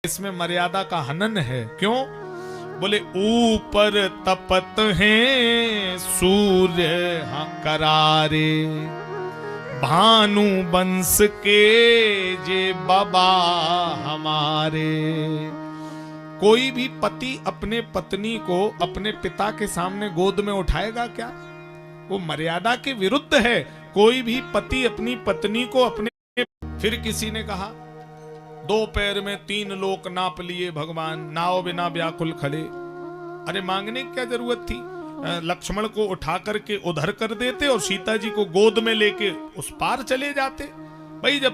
इसमें मर्यादा का हनन है। क्यों? बोले ऊपर तपत हैं सूर्य करारे, भानु बंस के जे बाबा हमारे। कोई भी पति अपने पत्नी को अपने पिता के सामने गोद में उठाएगा क्या? वो मर्यादा के विरुद्ध है। कोई भी पति अपनी पत्नी को अपने। फिर किसी ने कहा, दो पैर में तीन लोक नाप लिए भगवान, नाव बिना व्याकुल खड़े। अरे मांगने की क्या जरूरत थी? लक्ष्मण को उठा करके उधर कर देते और सीता जी को गोद में लेके उस पार चले जाते। भाई जब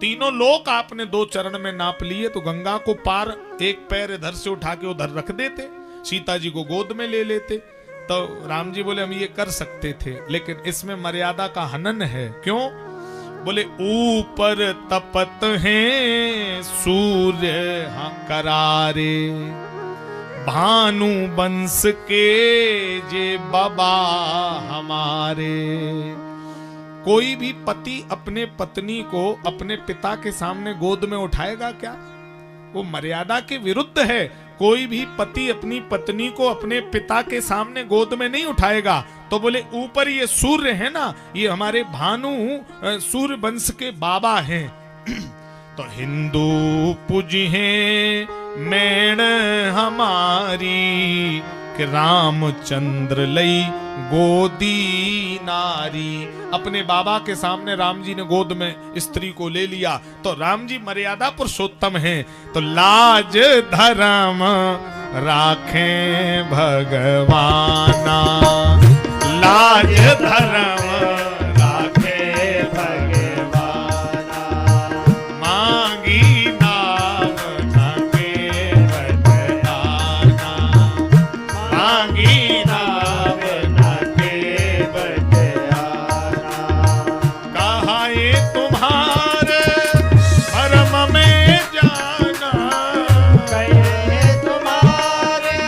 तीनों लोक आपने दो चरण में नाप लिए तो गंगा को पार एक पैर इधर से उठा के उधर रख देते, सीता जी को गोद में ले लेते। तो राम जी बोले हम ये कर सकते थे, लेकिन इसमें मर्यादा का हनन है। क्यों? बोले ऊपर तपत हैं सूर्य करारे, भानु बंस के जे बाबा हमारे। कोई भी पति अपने पत्नी को अपने पिता के सामने गोद में उठाएगा क्या? वो मर्यादा के विरुद्ध है। कोई भी पति अपनी पत्नी को अपने पिता के सामने गोद में नहीं उठाएगा। तो बोले ऊपर ये सूर्य है ना, ये हमारे भानु सूर्य वंश के बाबा हैं। तो हिंदू पूजी हैं मैण हमारी, कि रामचंद्र लई गोदी नारी। अपने बाबा के सामने राम जी ने गोद में स्त्री को ले लिया। तो राम जी मर्यादा पुरुषोत्तम हैं। तो लाज धर्म राखें भगवाना, लाज धर्म राखें भगवाना, मांगी नाम नके बटनाना, मांगी नाम नके बटनाना। कहा ये तुम्हारे धर्म में जाना, कहे तुम्हारे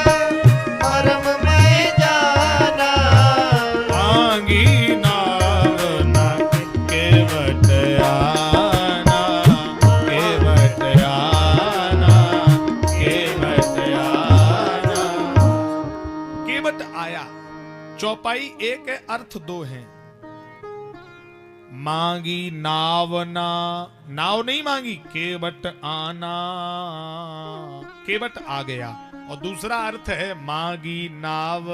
धर्म में जाना, मांगी नाम नके बटनाना, के बटनाना, के बटनाना। केवट आया। चौपाई एक है, अर्थ दो हैं। मांगी नावना, नाव नहीं मांगी, केवट आना, केवट आ गया। और दूसरा अर्थ है मांगी नाव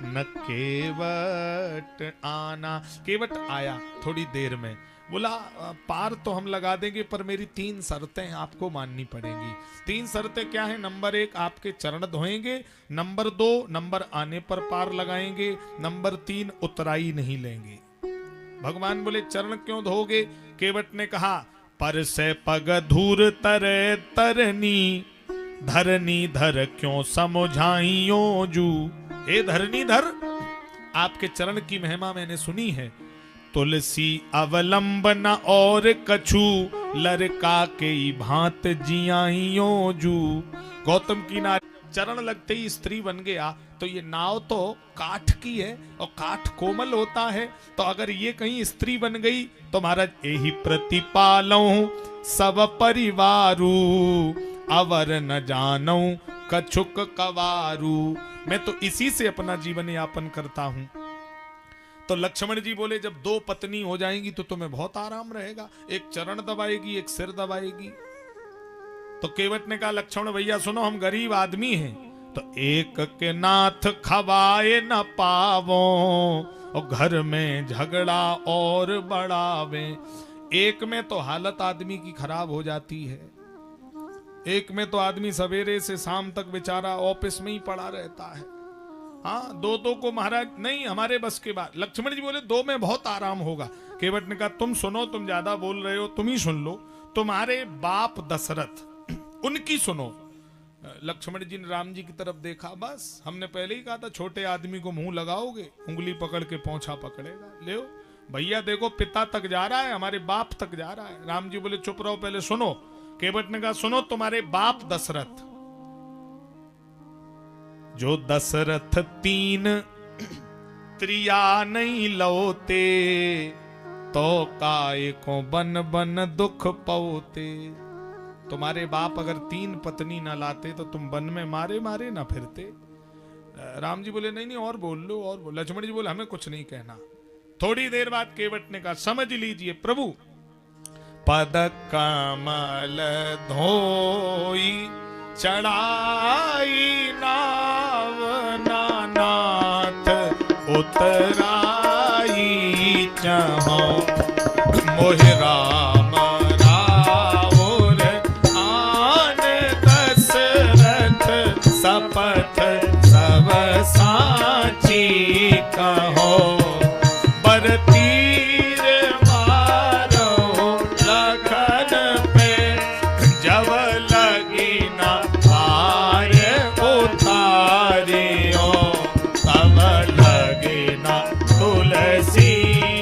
न केवट आना, केवट आया थोड़ी देर में। बोला पार तो हम लगा देंगे, पर मेरी तीन शर्तें आपको माननी पड़ेंगी। तीन शर्तें क्या है? नंबर एक, आपके चरण धोएंगे। नंबर दो, नंबर आने पर पार लगाएंगे। नंबर तीन, उतराई नहीं लेंगे। भगवान बोले चरण क्यों धोगे? केवट ने कहा, पर से पग धूर तरे तरनी, धरनी धर क्यों समझाइयो जू। हे धरनी धर, आपके चरण की महिमा मैंने सुनी है। तुलसी अवलंबन और कछु, लड़का के भांत जियाइयो जू। गौतम की नारी चरण लगते ही स्त्री बन गया। तो ये नाव तो काठ की है और काठ कोमल होता है। तो अगर ये कहीं स्त्री बन गई तो महाराज यही प्रतिपालौ सब परिवारू, अवर न जानौ कछुक कवारू। मैं तो इसी से अपना जीवन यापन करता हूं। तो लक्ष्मण जी बोले जब दो पत्नी हो जाएंगी तो तुम्हें बहुत आराम रहेगा। एक चरण दबाएगी, एक सिर दबाएगी। तो केवट ने कहा, लक्ष्मण भैया सुनो, हम गरीब आदमी हैं, तो एक के नाथ खवाए न पावो, और घर में झगड़ा और बढ़ावे। एक में तो हालत आदमी की खराब हो जाती है। एक में तो आदमी सवेरे से शाम तक बेचारा ऑफिस में ही पड़ा रहता है। हाँ, दो दो को महाराज नहीं हमारे बस के बाद। लक्ष्मण जी बोले दो में बहुत आराम होगा। केवट ने कहा तुम सुनो, तुम ज्यादा बोल रहे हो, तुम ही सुन लो। तुम्हारे बाप दशरथ, उनकी सुनो। लक्ष्मण जी ने राम जी की तरफ देखा, बस हमने पहले ही कहा था छोटे आदमी को मुंह लगाओगे उंगली पकड़ के पोंछा पकड़ेगा। ले भैया देखो, पिता तक जा रहा है, हमारे बाप तक जा रहा है। राम जी बोले चुप रहो, पहले सुनो। केवट ने कहा सुनो, तुम्हारे बाप दशरथ, जो दशरथ तीन त्रिया नहीं लौते, तो काय को बन बन दुख पौते। तुम्हारे बाप अगर 3 पत्नी ना लाते तो तुम वन में मारे मारे ना फिरते। राम जी बोले नहीं नहीं और बोल लो और बोल। लक्ष्मण जी बोले हमें कुछ नहीं कहना। थोड़ी देर बाद केवट ने कहा समझ लीजिए प्रभु, पद कमल धोई चढ़ाई नाव नाथ उतराई चहो मोहि राम राउर आन दशरथ सपथ सब साची कहो बर तीर मारो लखन पे जब लगी ना पार उतारियो तब लगे ना तुलसीदास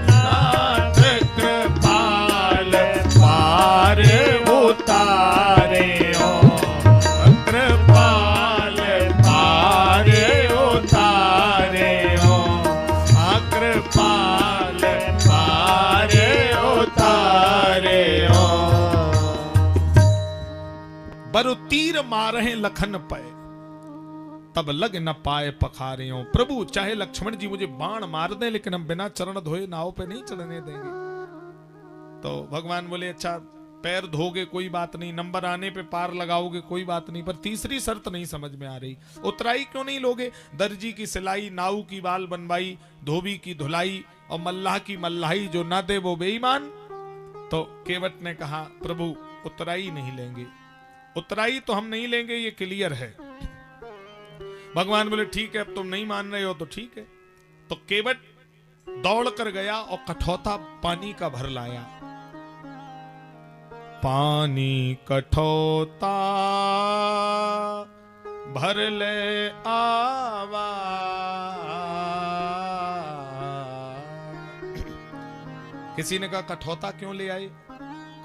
नाथ कृपाल पार उतारियो कृपाल पार उतारियो कृपाल पार उतारियो। बरु तीर मारहे लखन पे तब लग न पाए पखारे हो। प्रभु चाहे लक्ष्मण जी मुझे बाण मार दें लेकिन हम बिना चरण धोए नाव पे नहीं चढ़ने देंगे। तो भगवान बोले अच्छा पैर धोगे कोई बात नहीं, नंबर आने पे पार लगाओगे कोई बात नहीं, पर तीसरी शर्त नहीं समझ में आ रही। उतराई क्यों नहीं लोगे? दर्जी की सिलाई, नाऊ की बाल बनवाई, धोबी की धुलाई और मल्लाह की मल्लाही जो ना दे वो बेईमान। तो केवट ने कहा प्रभु उतराई नहीं लेंगे। उतराई तो हम नहीं लेंगे, ये क्लियर है। भगवान बोले ठीक है अब तुम नहीं मान रहे हो तो ठीक है। तो केवट दौड़ कर गया और कठौता पानी का भर लाया। पानी कठौता भर ले आवा। किसी ने कहा कठौता क्यों ले आए,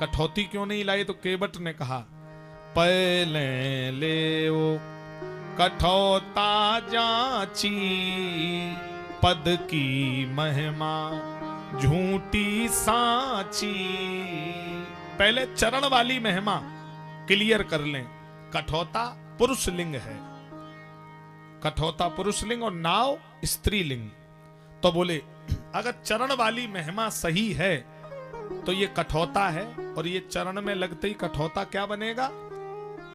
कठौती क्यों नहीं लाए? तो केवट ने कहा पहले ले वो कठौता जांची, पद की महिमा झूठी साची। पहले चरण वाली महिमा क्लियर कर लें। कठौता पुरुष लिंग है, कठौता पुरुष लिंग और नाव स्त्रीलिंग। तो बोले अगर चरण वाली महिमा सही है तो ये कठौता है और ये चरण में लगते ही कठौता क्या बनेगा?